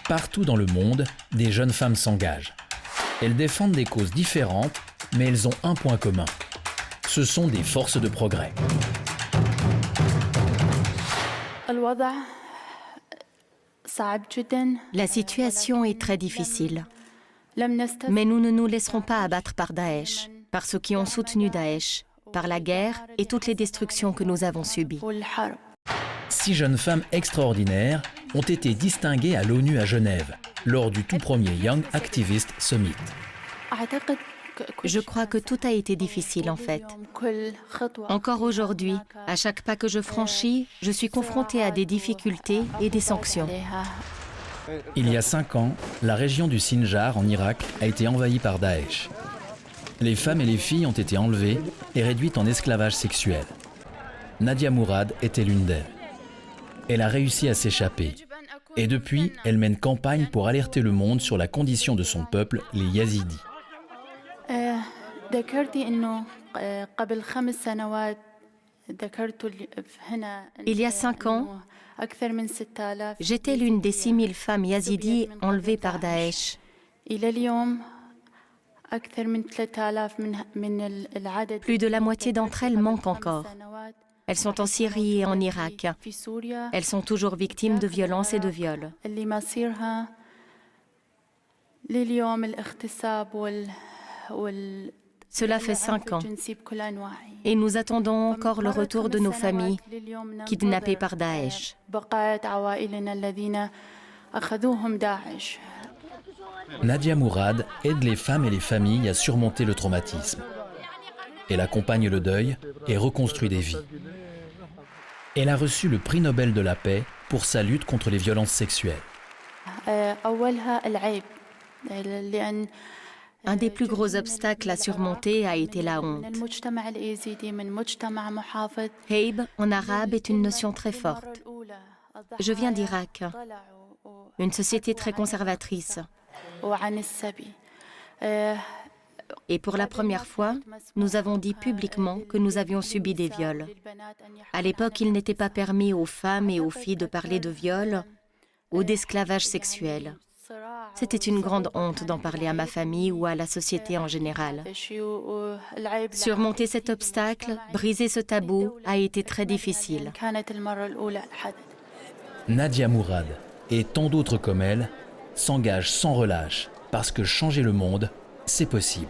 Partout dans le monde, des jeunes femmes s'engagent. Elles défendent des causes différentes, mais elles ont un point commun. Ce sont des forces de progrès. La situation est très difficile. Mais nous ne nous laisserons pas abattre par Daesh, par ceux qui ont soutenu Daesh, par la guerre et toutes les destructions que nous avons subies. 6 jeunes femmes extraordinaires ont été distinguées à l'ONU à Genève, lors du tout premier Young Activist Summit. Je crois que tout a été difficile en fait. Encore aujourd'hui, à chaque pas que je franchis, je suis confrontée à des difficultés et des sanctions. Il y a 5 ans, la région du Sinjar en Irak a été envahie par Daesh. Les femmes et les filles ont été enlevées et réduites en esclavage sexuel. Nadia Mourad était l'une d'elles. Elle a réussi à s'échapper. Et depuis, elle mène campagne pour alerter le monde sur la condition de son peuple, les Yazidis. Il y a 5 ans, j'étais l'une des 6000 femmes yazidis enlevées par Daesh. Plus de la moitié d'entre elles manquent encore. Elles sont en Syrie et en Irak. Elles sont toujours victimes de violences et de viols. Cela fait 5 ans et nous attendons encore le retour de nos familles kidnappées par Daesh. Nadia Mourad aide les femmes et les familles à surmonter le traumatisme. Elle accompagne le deuil et reconstruit des vies. Elle a reçu le prix Nobel de la paix pour sa lutte contre les violences sexuelles. Un des plus gros obstacles à surmonter a été la honte. Heib, en arabe, est une notion très forte. Je viens d'Irak, une société très conservatrice. Et pour la première fois, nous avons dit publiquement que nous avions subi des viols. À l'époque, il n'était pas permis aux femmes et aux filles de parler de viol ou d'esclavage sexuel. C'était une grande honte d'en parler à ma famille ou à la société en général. Surmonter cet obstacle, briser ce tabou, a été très difficile. Nadia Mourad et tant d'autres comme elle s'engagent sans relâche parce que changer le monde, c'est possible.